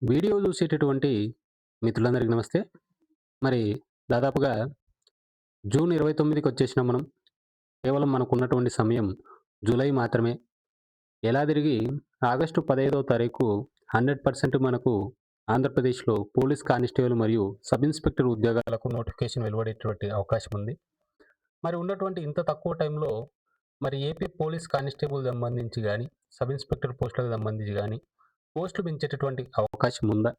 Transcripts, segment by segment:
Video చూసేటటువంటి మిత్రులందరికీ నమస్తే. మరి దాదాపుగా జూన్ 29కి వచ్చేసినాం మనం. కేవలం మనకున్నటువంటి సమయం జూలై మాత్రమే. ఎలా తిరిగి ఆగస్టు 15వ తారీఖు 100% మనకు ఆంధ్రప్రదేశ్‌లో పోలీస్ కానిస్టేబుల్ మరియు సబ్ ఇన్స్‌పెక్టర్ ఉద్యోగాలకు నోటిఫికేషన్ వెలువడేటువంటి అవకాశం ఉంది. మరి ఉన్నటువంటి ఇంత తక్కువ టైంలో మరి ఏపీ పోలీస్ కానిస్టేబుల్ సంబంధించి గాని, సబ్ ఇన్స్‌పెక్టర్ పోస్టులకు సంబంధించి గాని పోస్టులు పెంచేటటువంటి అవకాశం ఉందా?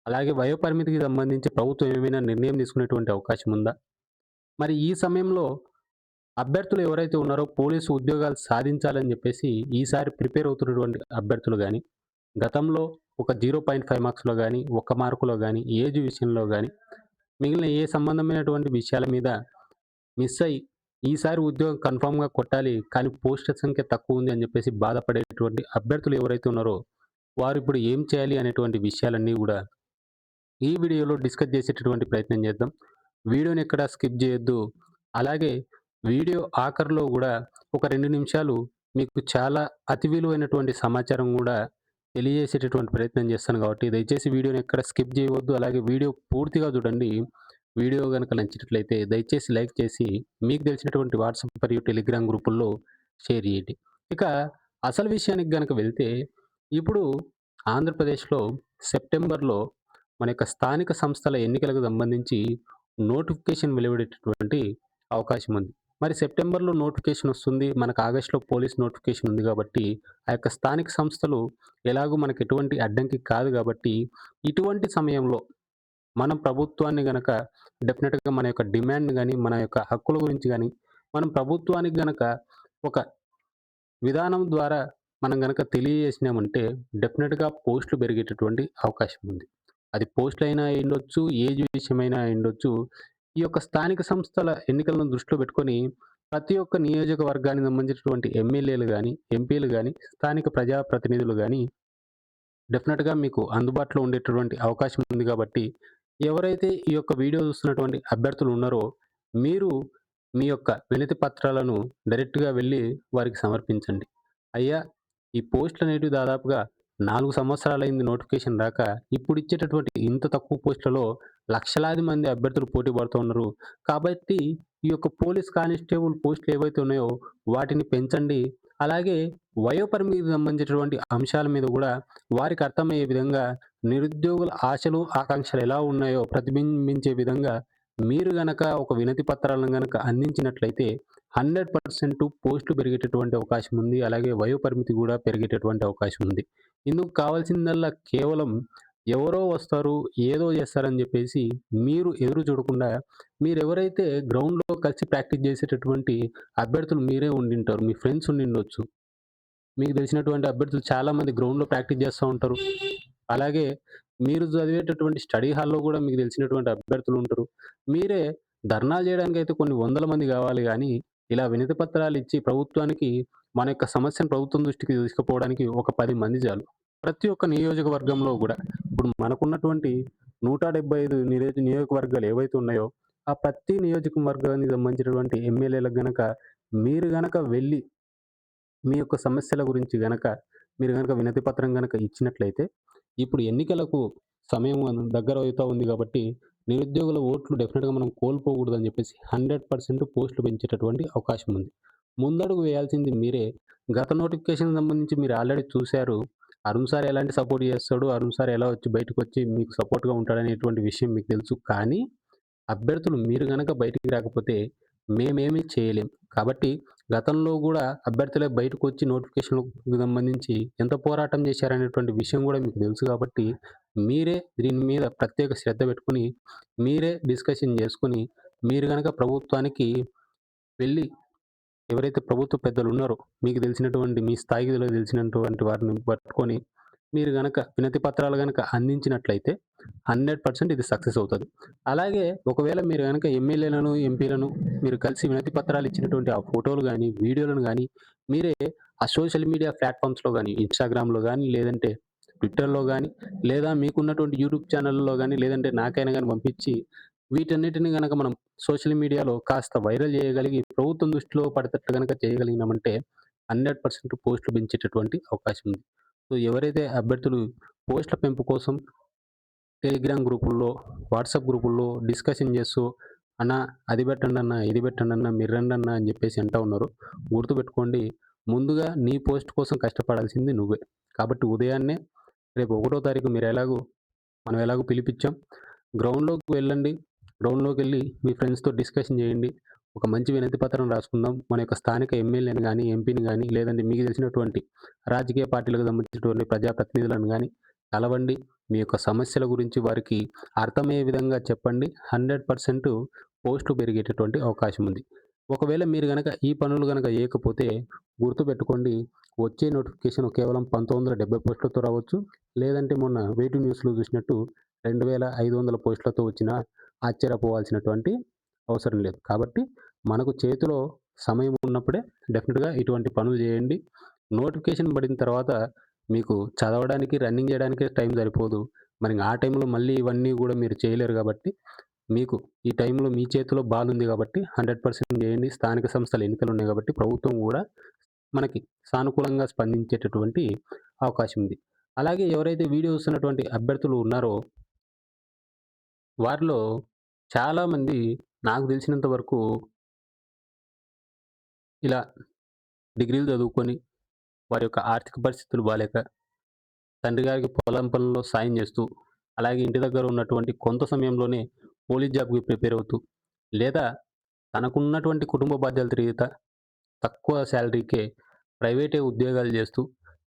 అలాగే వయోపరిమితికి సంబంధించి ప్రభుత్వం ఏమైనా నిర్ణయం తీసుకునేటువంటి అవకాశం ఉందా? మరి ఈ సమయంలో అభ్యర్థులు ఎవరైతే ఉన్నారో పోలీసు ఉద్యోగాలు సాధించాలని చెప్పేసి ఈసారి ప్రిపేర్ అవుతున్నటువంటి అభ్యర్థులు గాని, గతంలో ఒక 0.5 మార్క్స్‌లో గాని, 1 మార్కులో గాని, ఏజ్ విషయంలో గాని, మిగిలిన ఏ సంబంధమైనటువంటి విషయాల మీద మిస్ అయ్యి, ఈసారి ఉద్యోగం కన్ఫర్మ్‌గా కొట్టాలి. కానీ పోస్టుల సంఖ్య తక్కువుంది అని చెప్పేసి బాధపడేటువంటి అభ్యర్థులు ఎవరైతే ఉన్నారో, వారిప్పుడు ఏం చేయాలి అనేటువంటి విషయాలన్నీ గూడా ఈ వీడియోలో డిస్కస్ చేసేటటువంటి ప్రయత్నం చేద్దాం. వీడియోని ఎక్కడ స్కిప్ చేయొద్దు. అలాగే వీడియో ఆఖరిలో గూడా ఒక 2 నిమిషాలు మీకు చాలా అతి విలువైనటువంటి సమాచారం గూడా తెలియజేసేటటువంటి ప్రయత్నం చేస్తాను కాబట్టి దయచేసి వీడియోని ఎక్కడ స్కిప్ చేయవద్దు. అలాగే వీడియో పూర్తిగా చూడండి. వీడియో గనుక నచ్చినట్లయితే దయచేసి లైక్ చేసి మీకు తెలిసినటువంటి వాట్సాప్ మరియు టెలిగ్రామ్ గ్రూపుల్లో షేర్ చేయండి. ఇక అసలు విషయానికి గనక వెళ్తే ఇప్పుడు ఆంధ్రప్రదేశ్‌లో సెప్టెంబర్‌లో మన యొక్క స్థానిక సంస్థల ఎన్నికలకు సంబంధించి నోటిఫికేషన్ వెలువడేటటువంటి అవకాశం ఉంది. మరి సెప్టెంబర్‌లో నోటిఫికేషన్ వస్తుంది. మనకు ఆగస్ట్‌లో పోలీస్ నోటిఫికేషన్ ఉంది కాబట్టి, ఆ యొక్క స్థానిక సంస్థలు ఎలాగో మనకు ఎటువంటి అడ్డంకి కాదు కాబట్టి, ఇటువంటి సమయంలో మనం ప్రభుత్వాన్ని గనక డెఫినిట్‌గా మన యొక్క డిమాండ్‌ని గాని, మన యొక్క హక్కుల గురించి గాని, మనం ప్రభుత్వానికి గనక ఒక విధానం ద్వారా మనం గనక తెలియజేసినామంటే డెఫినిట్‌గా పోస్టులు పెరిగేటటువంటి అవకాశం ఉంది. అది పోస్టులైనా అయ్యుండొచ్చు, ఏజ్ విషయమైనా అయ్యుండొచ్చు. ఈ యొక్క స్థానిక సంస్థల ఎన్నికలను దృష్టిలో పెట్టుకొని ప్రతి ఒక్క నియోజకవర్గానికి సంబంధించినటువంటి ఎమ్మెల్యేలు గాని, ఎంపీలు గాని, స్థానిక ప్రజాప్రతినిధులు గాని డెఫినిట్‌గా మీకు అందుబాటులో ఉండేటటువంటి అవకాశం ఉంది కాబట్టి, ఎవరైతే ఈ యొక్క వీడియో చూస్తున్నటువంటి అభ్యర్థులు ఉన్నారో, మీరు మీ యొక్క వినతి పత్రాలను డైరెక్ట్‌గా వెళ్లి వారికి సమర్పించండి. అయ్యా! ఈ పోస్టులనేటివి దాదాపుగా 4 సంవత్సరాలైంది నోటిఫికేషన్ రాక. ఇప్పుడిచ్చేటటువంటి ఇంత తక్కువ పోస్టులలో లక్షలాది మంది అభ్యర్థులు పోటీ పడుతూ ఉన్నారు. కాబట్టి ఈ యొక్క పోలీస్ కానిస్టేబుల్ పోస్టులు ఏవైతే ఉన్నాయో వాటిని పెంచండి. అలాగే వయోపరిమితికి సంబంధించినటువంటి అంశాల మీద గూడా వారికి అర్థమయ్యే విధంగా నిరుద్యోగుల ఆశలు, ఆకాంక్షలు ఎలా ఉన్నాయో ప్రతిబింబించే విధంగా మీరు గనక ఒక వినతి పత్రాలను గనక అందించినట్లయితే 100% పోస్టులు పెరిగేటటువంటి అవకాశం ఉంది. అలాగే వయోపరిమితి గూడా పెరిగేటటువంటి అవకాశం ఉంది. ఇందుకు కావాల్సిందల్లా కేవలం ఎవరో వస్తారు, ఏదో చేస్తారని జెప్పేసి మీరు ఎదురు చూడకుండా మీరెవరైతే గ్రౌండ్‌లో కలిసి ప్రాక్టీస్ చేసేటటువంటి అభ్యర్థులు మీరే ఉండింటారు. మీ ఫ్రెండ్స్ ఉండిండొచ్చు. మీకు తెలిసినటువంటి అభ్యర్థులు చాలామంది గ్రౌండ్‌లో ప్రాక్టీస్ చేస్తా ఉంటారు. అలాగే మీరు చదివేటటువంటి స్టడీ హాల్‌లో గూడా మీకు తెలిసినటువంటి అభ్యర్థులు ఉంటారు. మీరే ధర్నాలు చేయడానికైతే కొన్ని వందల మంది గావాలి గానీ, ఇలా వినతి పత్రాలిచ్చి ప్రభుత్వానికి మన యొక్క సమస్యను ప్రభుత్వం దృష్టికి తీసుకుపోవడానికి ఒక 10 మంది చాలు. ప్రతి ఒక్క నియోజకవర్గంలో గూడా ఇప్పుడు మనకున్నటువంటి 175 నియోజకవర్గాలు ఏవైతే ఉన్నాయో, ఆ ప్రతి నియోజకవర్గానికి సంబంధించినటువంటి ఎమ్మెల్యేలకు గనక మీరు గనక వెళ్లి మీ యొక్క సమస్యల గురించి గనక మీరు గనక వినతి పత్రం గనక ఇచ్చినట్లయితే, ఇప్పుడు ఎన్నికలకు సమయం దగ్గర అవుతా ఉంది కాబట్టి, నిరుద్యోగుల ఓట్లు డెఫినిట్‌గా మనం కోల్పోకూడదని చెప్పేసి 100% పోస్టులు పెంచేటటువంటి అవకాశం ఉంది. ముందడుగు వేయాల్సింది మీరే. గత నోటిఫికేషన్‌కి సంబంధించి మీరు ఆల్రెడీ చూసారు. అరుణ్ సార్ ఎలాంటి సపోర్ట్ చేస్తాడు, అరుణ్ సార్ ఎలా వచ్చి బయటకొచ్చి మీకు సపోర్ట్‌గా ఉంటాడనేటువంటి విషయం మీకు తెలుసు. కానీ అభ్యర్థులు మీరు గనక బయటికి రాకపోతే మేమేమి చేయలేం. కాబట్టి గతంలో గూడా అభ్యర్థులే బయటకొచ్చి నోటిఫికేషన్‌లకు సంబంధించి ఎంత పోరాటం చేశారనేటువంటి విషయం గూడా మీకు తెలుసు కాబట్టి, మీరే దీని మీద ప్రత్యేక శ్రద్ధ పెట్టుకొని, మీరే డిస్కషన్ చేసుకొని, మీరు గనక ప్రభుత్వానికి వెళ్లి ఎవరైతే ప్రభుత్వ పెద్దలున్నారో, మీకు తెలిసినటువంటి మీ స్థాయిలో తెలిసినటువంటి వారిని పట్టుకొని, మీరు గనక వినతి పత్రాలు గనక అందించినట్లయితే 100% ఇది సక్సెస్ అవుతది. అలాగే ఒకవేళ మీరు గనక ఎమ్మెల్యేలను, ఎంపీలను మీరు కలిసి వినతి పత్రాలు ఇచ్చినటువంటి ఆ ఫోటోలు గాని, వీడియోలను గాని మీరే ఆ సోషల్ మీడియా ప్లాట్‌ఫార్మ్స్‌లో గాని, ఇన్‌స్టాగ్రామ్‌లో గాని, లేదంటే ట్విట్టర్‌లో గాని, లేదా మీకున్నటువంటి యూట్యూబ్ ఛానెల్‌లో గాని, లేదంటే నాకైనా గాని పంపించి వీటన్నిటిని గనక మనం సోషల్ మీడియాలో కాస్త వైరల్ చేయగలిగి ప్రభుత్వం దృష్టిలో పడేటట్టు గనక చేయగలిగినామంటే 100% పోస్టులు పెంచేటటువంటి అవకాశం ఉంది. సో, ఎవరైతే అభ్యర్థులు పోస్ట్‌ల పెంపు కోసం టెలిగ్రామ్ గ్రూపుల్లో, వాట్సాప్ గ్రూపుల్లో డిస్కషన్ చేస్తూ, "అన్న అది పెట్టండన్నా, ఇది పెట్టండన్నా, మీరు రండన్నా" అని చెప్పేసి అంటా ఉన్నారు. గుర్తుపెట్టుకోండి, ముందుగా నీ పోస్ట్ కోసం కష్టపడాల్సింది నువ్వే. కాబట్టి ఉదయాన్నే రేపు 1 తారీఖు మనం ఎలాగో పిలిపిచ్చాం. గ్రౌండ్‌లోకి వెళ్ళండి. గ్రౌండ్‌లోకెళ్ళి మీ ఫ్రెండ్స్‌తో డిస్కషన్ చేయండి. ఒక మంచి వినతి పత్రం రాసుకుందాం. మన యొక్క స్థానిక ఎమ్మెల్యేని గాని, ఎంపీని గాని, లేదంటే మీకు తెలిసినటువంటి రాజకీయ పార్టీలకు సంబంధించినటువంటి ప్రజాప్రతినిధులను గాని కలవండి. మీ యొక్క సమస్యల గురించి వారికి అర్థమయ్యే విధంగా చెప్పండి. 100% పోస్టులు పెరిగేటటువంటి అవకాశం ఉంది. ఒకవేళ మీరు గనక ఈ పనులు గనక చేయకపోతే గుర్తుపెట్టుకోండి, వచ్చే నోటిఫికేషన్ కేవలం 1970 పోస్టులతో రావచ్చు. లేదంటే మొన్న వేటూ న్యూస్‌లో చూసినట్టు 2500 పోస్టులతో వచ్చినా ఆశ్చర్యపోవాల్సినటువంటి అవసరం లేదు. కాబట్టి మనకు చేతిలో సమయం ఉన్నప్పుడే డెఫినిట్‌గా ఇటువంటి పనులు చేయండి. నోటిఫికేషన్ పడిన తర్వాత మీకు చదవడానికి, రన్నింగ్ చేయడానికే టైం సరిపోదు. మరి ఆ టైంలో మళ్ళీ ఇవన్నీ గూడా మీరు చేయలేరు గాబట్టి, మీకు ఈ టైంలో మీ చేతిలో బాలుంది గాబట్టి 100% చేయండి. స్థానిక సంస్థల ఎన్నికలున్నాయి గాబట్టి ప్రభుత్వం గూడా మనకి సానుకూలంగా స్పందించేటటువంటి అవకాశం ఉంది. అలాగే ఎవరైతే వీడియో చూస్తున్నటువంటి అభ్యర్థులు ఉన్నారో, వారిలో చాలామంది నాకు తెలిసినంత వరకు ఇలా డిగ్రీలు చదువుకొని, వారి యొక్క ఆర్థిక పరిస్థితులు బాలేక, తండ్రి గారికి పొలం పనుల్లో సాయం చేస్తూ, అలాగే ఇంటి దగ్గర ఉన్నటువంటి కొంత సమయంలోనే పోలీస్ జాబ్‌కి ప్రిపేర్ అవుతూ, లేదా తనకున్నటువంటి కుటుంబ బాధ్యతల రీత్యా తక్కువ శాలరీకే ప్రైవేటే ఉద్యోగాలు చేస్తూ,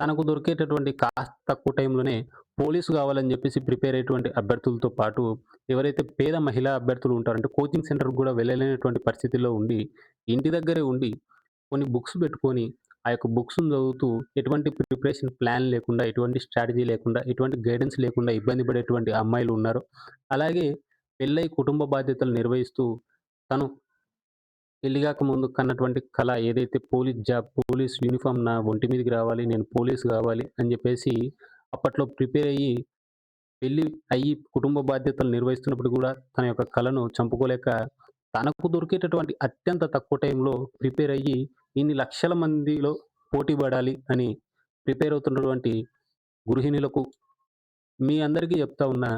తనకు దొరికేటటువంటి కాస్త తక్కువ టైంలోనే పోలీసు కావాలని చెప్పేసి ప్రిపేర్ అయ్యేటువంటి అభ్యర్థులతో పాటు, ఎవరైతే పేద మహిళా అభ్యర్థులు ఉంటారో, అంటే కోచింగ్ సెంటర్‌కి కూడా వెళ్ళలేనటువంటి పరిస్థితిలో ఉండి, ఇంటి దగ్గరే ఉండి కొన్ని బుక్స్ పెట్టుకొని, ఆ యొక్క బుక్స్‌ని చదువుతూ ఎటువంటి ప్రిపరేషన్ ప్లాన్ లేకుండా, ఎటువంటి స్ట్రాటజీ లేకుండా, ఎటువంటి గైడెన్స్ లేకుండా ఇబ్బంది పడేటువంటి అమ్మాయిలు ఉన్నారు. అలాగే పెళ్ళై కుటుంబ బాధ్యతలు నిర్వహిస్తూ, తను పెళ్లి గాకముందు కన్నటువంటి కల ఏదైతే పోలీస్ యూనిఫార్మ్ నా ఒంటి మీదకి రావాలి, నేను పోలీస్ గావాలి అని జెప్పేసి అప్పట్లో ప్రిపేర్ అయ్యి, పెళ్లి అయ్యి కుటుంబ బాధ్యతలు నిర్వహిస్తున్నప్పుడు గూడా తన యొక్క కలను చంపుకోలేక, తనకు దొరికేటటువంటి అత్యంత తక్కువ టైంలో ప్రిపేర్ అయ్యి, ఇన్ని లక్షల మందిలో పోటీ పడాలి అని ప్రిపేర్ అవుతున్నటువంటి గృహిణులకు మీ అందరికీ చెప్తా ఉన్నా,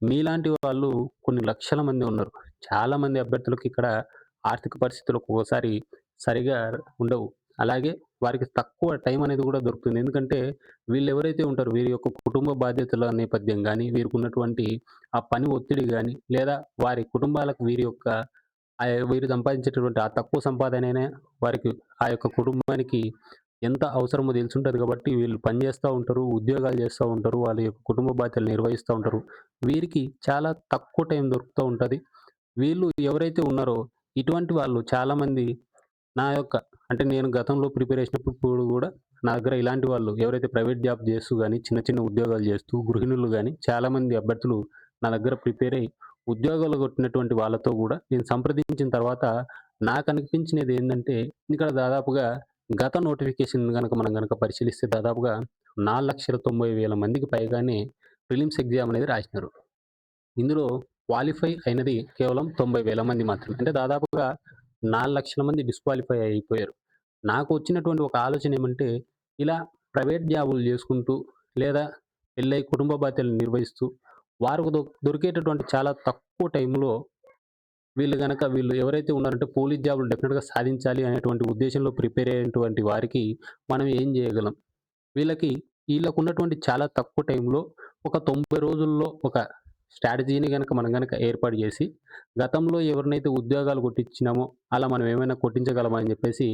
మీలాంటి వాళ్ళు కొన్ని లక్షల మంది ఉన్నారు. చాలామంది అభ్యర్థులకు ఇక్కడ ఆర్థిక పరిస్థితులు ఒక్కొక్కసారి సరిగా ఉండవు. అలాగే వారికి తక్కువ టైం అనేది కూడా దొరుకుతుంది. ఎందుకంటే వీళ్ళెవరైతే ఉంటారో వీరి యొక్క కుటుంబ బాధ్యతల నేపథ్యం గాని, వీరికున్నటువంటి ఆ పని ఒత్తిడి గాని, లేదా వారి కుటుంబాలకు వీరు సంపాదించేటటువంటి ఆ తక్కువ సంపాదనైనా వారికి ఆ యొక్క కుటుంబానికి ఎంత అవసరమో తెలిసుంటది కాబట్టి వీళ్ళు పని చేస్తా ఉంటారు, ఉద్యోగాలు చేస్తా ఉంటారు, వాళ్ళ యొక్క కుటుంబ బాధ్యతలు నిర్వహిస్తా ఉంటారు. వీరికి చాలా తక్కువ టైం దొరుకుతూ ఉంటది. వీళ్ళు ఎవరైతే ఉన్నారో ఇటువంటి వాళ్ళు చాలామంది నా యొక్క అంటే నేను గతంలో ప్రిపేర్ చేసినప్పుడు గూడా నా దగ్గర ఇలాంటి వాళ్ళు ఎవరైతే ప్రైవేట్ జాబ్ చేస్తూ గాని, చిన్న చిన్న ఉద్యోగాలు చేస్తూ గృహిణులు గాని చాలామంది అభ్యర్థులు నా దగ్గర ప్రిపేర్ అయ్యి ఉద్యోగాలు కొట్టినటువంటి వాళ్ళతో గూడా నేను సంప్రదించిన తర్వాత నాకనిపించినదేందంటే, ఇక్కడ దాదాపుగా గత నోటిఫికేషన్ మనం గనక పరిశీలిస్తే దాదాపుగా 4,90,000 మందికి పైగానే ప్రిలిమ్స్ ఎగ్జామ్ అనేది రాసినారు. ఇందులో క్వాలిఫై అయినది కేవలం 90,000 మంది మాత్రమే. అంటే దాదాపుగా 4,00,000 మంది డిస్‌క్వాలిఫై అయిపోయారు. నాకు వచ్చినటువంటి ఒక ఆలోచన ఏమంటే, ఇలా ప్రైవేట్ జాబులు చేసుకుంటూ, లేదా పెళ్ళై కుటుంబ బాధ్యతలు నిర్వహిస్తూ, వారికి దొరికేటటువంటి చాలా తక్కువ టైంలో వీళ్ళు ఎవరైతే ఉన్నారంటే పోలీస్ జాబులు డెఫినిట్‌గా సాధించాలి అనేటువంటి ఉద్దేశంలో ప్రిపేర్ అయ్యేటువంటి వారికి మనం ఏం చేయగలం? వీళ్ళకి ఈళ్ళకున్నటువంటి చాలా తక్కువ టైంలో ఒక 90 రోజుల్లో ఒక స్ట్రాటజీని మనం గనక ఏర్పాటు జేసి, గతంలో ఎవరినైతే ఉద్యోగాలు కొట్టించినామో, అలా మనం ఏమైనా కొట్టించగలమా అని జెప్పేసి,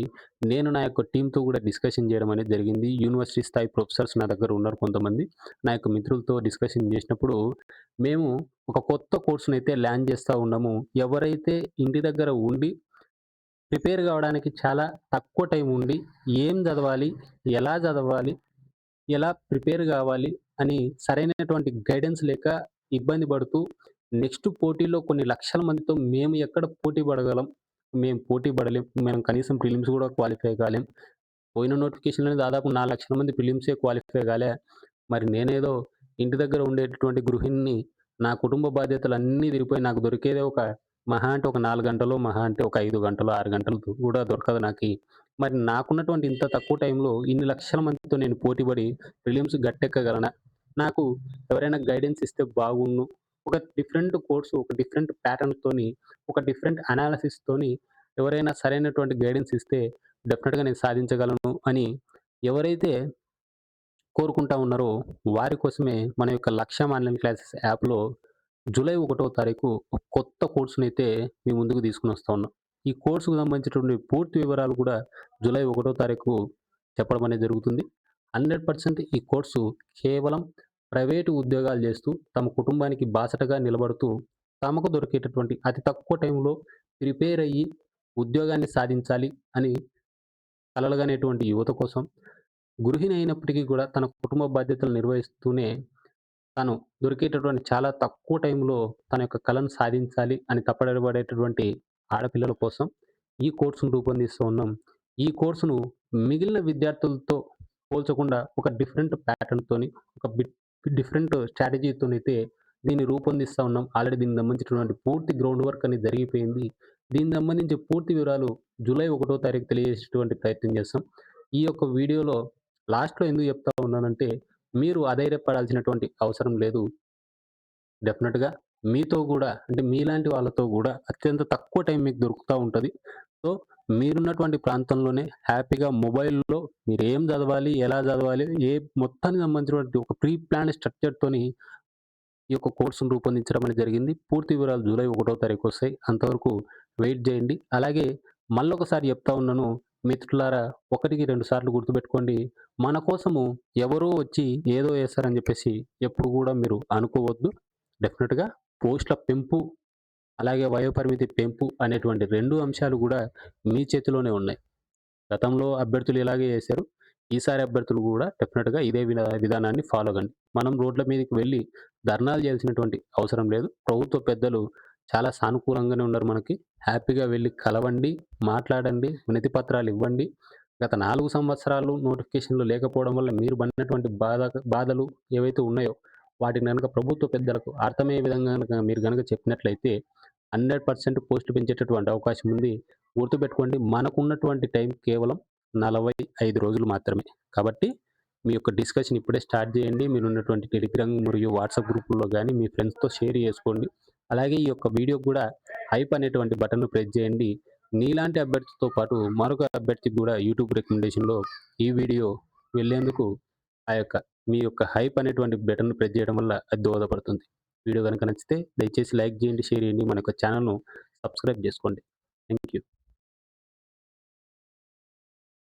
నేను నా యొక్క టీమ్‌తో గూడా డిస్కషన్ జేయడం అనేది జరిగింది. యూనివర్సిటీ స్థాయి ప్రొఫెసర్స్ నా దగ్గర ఉన్నారు కొంతమంది. నా యొక్క మిత్రులతో డిస్కషన్ జేసినప్పుడు, మేము ఒక కొత్త కోర్స్‌నైతే ల్యాండ్ జేస్తా ఉన్నాము. ఎవరైతే ఇంటి దగ్గర ఉండి ప్రిపేర్ గావడానికి చాలా తక్కువ టైం ఉండి, ఏం జదవాలి? ఎలా జదవాలి? ఎలా ప్రిపేర్ గావాలి అని సరైనటువంటి గైడెన్స్ లేక ఇబ్బంది పడుతూ, నెక్స్ట్ పోటీలో కొన్ని లక్షల మందితో మేము ఎక్కడ పోటీ పడగలం? మేము పోటీ పడలేం. మనం కనీసం ప్రిలిమ్స్ గూడా క్వాలిఫై కాలేం. పోయిన నోటిఫికేషన్‌లోనే దాదాపు 4,00,000 మంది ప్రిలిమ్సే క్వాలిఫై కాలే. మరి నేనేదో ఇంటి దగ్గర ఉండేటటువంటి గృహిణిని, నా కుటుంబ బాధ్యతలన్నీ తీరిపోయి నాకు దొరికేదే మహా అంటే ఒక 4 గంటలో, మహా అంటే ఒక 5 గంటలో, 6 గంటలు కూడా దొరకదు నాకి. మరి నాకున్నటువంటి ఇంత తక్కువ టైంలో ఇన్ని లక్షల మందితో నేను పోటీ పడి ప్రిలిమ్స్ గట్టెక్కగలనా? నాకు ఎవరైనా గైడెన్స్ ఇస్తే బాగున్ను. ఒక డిఫరెంట్ కోర్స్, ఒక డిఫరెంట్ ప్యాటర్న్‌తోని, ఒక డిఫరెంట్ అనాలిసిస్‌తోని ఎవరైనా సరైనటువంటి గైడెన్స్ ఇస్తే డెఫినిట్‌గా నేను సాధించగలను అని ఎవరైతే కోరుకుంటా ఉన్నారో వారి కోసమే మన యొక్క లక్ష్యం ఆన్‌లైన్ క్లాసెస్ యాప్‌లో జూలై 1వ తారీఖు ఒక కొత్త కోర్స్‌నైతే మీ ముందుకు తీసుకొనొస్తా ఉన్నాం. ఈ కోర్స్‌కు సంబంధించినటువంటి పూర్తి వివరాలు కూడా జూలై 1వ తారీఖు చెప్పడం అనేది జరుగుతుంది. 100% ఈ కోర్సు కేవలం ప్రైవేటు ఉద్యోగాలు చేస్తూ, తమ కుటుంబానికి బాసటగా నిలబడుతూ, తమకు దొరికేటటువంటి అతి తక్కువ టైంలో ప్రిపేర్ అయ్యి ఉద్యోగాన్ని సాధించాలి అని కలలుగనేటువంటి యువత కోసం, గృహిణి అయినప్పటికీ కూడా తన కుటుంబ బాధ్యతలు నిర్వహిస్తూనే తను దొరికేటటువంటి చాలా తక్కువ టైంలో తన యొక్క కలను సాధించాలి అని తపడబడేటటువంటి ఆడపిల్లల కోసం ఈ కోర్సును రూపొందిస్తూ ఉన్నాం. ఈ కోర్సును మిగిలిన విద్యార్థులతో పోల్చకుండా ఒక డిఫరెంట్ ప్యాటర్న్‌తోని, ఒక డిఫరెంట్ స్ట్రాటజీతోనైతే దీన్ని రూపొందిస్తా ఉన్నాం. ఆల్రెడీ దీనికి సంబంధించినటువంటి పూర్తి గ్రౌండ్ వర్క్ అనేది జరిగిపోయింది. దీనికి సంబంధించి పూర్తి వివరాలు జూలై 1వ తారీఖు తెలియజేసేటువంటి ప్రయత్నం చేస్తాం. ఈ యొక్క వీడియోలో లాస్ట్‌లో ఎందుకు చెప్తా ఉన్నానంటే, మీరు అధైర్యపడాల్సినటువంటి అవసరం లేదు. డెఫినిట్‌గా మీతో గూడా అంటే మీలాంటి వాళ్ళతో గూడా అత్యంత తక్కువ టైం మీకు దొరుకుతా ఉంటది. సో, మీరున్నటువంటి ప్రాంతంలోనే హ్యాపీగా మొబైల్‌లో మీరేం చదవాలి, ఎలా చదవాలి, మొత్తానికి సంబంధించినటువంటి ఒక ప్రీ ప్లాన్డ్ స్ట్రక్చర్‌తోని ఈ యొక్క కోర్సును రూపొందించడం అనేది జరిగింది. పూర్తి వివరాలు జూలై 1వ తారీఖు వస్తాయి. అంతవరకు వెయిట్ జేయండి. అలాగే మళ్ళొకసారి చెప్తా ఉన్నాను. మిత్రులారా, ఒకటికి 2 సార్లు గుర్తుపెట్టుకోండి. మన కోసము ఎవరో వచ్చి ఏదో చేస్తారని జెప్పేసి ఎప్పుడు గూడా మీరు అనుకోవద్దు. డెఫినిట్‌గా పోస్ట్‌ల పెంపు, అలాగే వయోపరిమితి పెంపు అనేటువంటి 2 అంశాలు గూడా మీ చేతిలోనే ఉన్నాయి. గతంలో అభ్యర్థులు ఇలాగే చేశారు. ఈసారి అభ్యర్థులు గూడా డెఫినిట్‌గా ఇదే విధానాన్ని ఫాలో కండి. మనం రోడ్ల మీదకి వెళ్లి ధర్నాలు చేయాల్సినటువంటి అవసరం లేదు. ప్రభుత్వ పెద్దలు చాలా సానుకూలంగానే ఉన్నారు మనకి. హ్యాపీగా వెళ్లి కలవండి, మాట్లాడండి, వినతి పత్రాలు ఇవ్వండి. గత 4 సంవత్సరాలు నోటిఫికేషన్‌లు లేకపోవడం వల్ల మీరు పడినటువంటి బాధలు ఏవైతే ఉన్నాయో వాటిని గనక ప్రభుత్వ పెద్దలకు అర్థమయ్యే విధంగా గనక మీరు గనక చెప్పినట్లయితే 100% పోస్టులు పెంచేటటువంటి అవకాశం ఉంది. గుర్తుపెట్టుకోండి, మనకున్నటువంటి టైం కేవలం 45 రోజులు మాత్రమే. కాబట్టి మీ యొక్క డిస్కషన్ ఇప్పుడే స్టార్ట్ చేయండి. మీరున్నటువంటి టెలిగ్రామ్ మరియు వాట్సాప్ గ్రూపుల్లో గాని మీ ఫ్రెండ్స్‌తో షేర్ చేసుకోండి. అలాగే ఈ యొక్క వీడియోకి గూడా హైప్ అనేటువంటి బటన్‌ను ప్రెస్ చేయండి. నీలాంటి అభ్యర్థితో పాటు మరొక అభ్యర్థికి గూడా యూట్యూబ్ రికమెండేషన్‌లో ఈ వీడియో వెళ్ళేందుకు మీ యొక్క హైప్ అనేటువంటి బటన్‌ను ప్రెస్ చేయడం వల్ల అది దోహదపడుతుంది. వీడియో గనుక నచ్చితే దయచేసి లైక్ చేయండి, షేర్ చేయండి. మన యొక్క ఛానెల్‌ను సబ్స్క్రైబ్ చేసుకోండి. Thank you.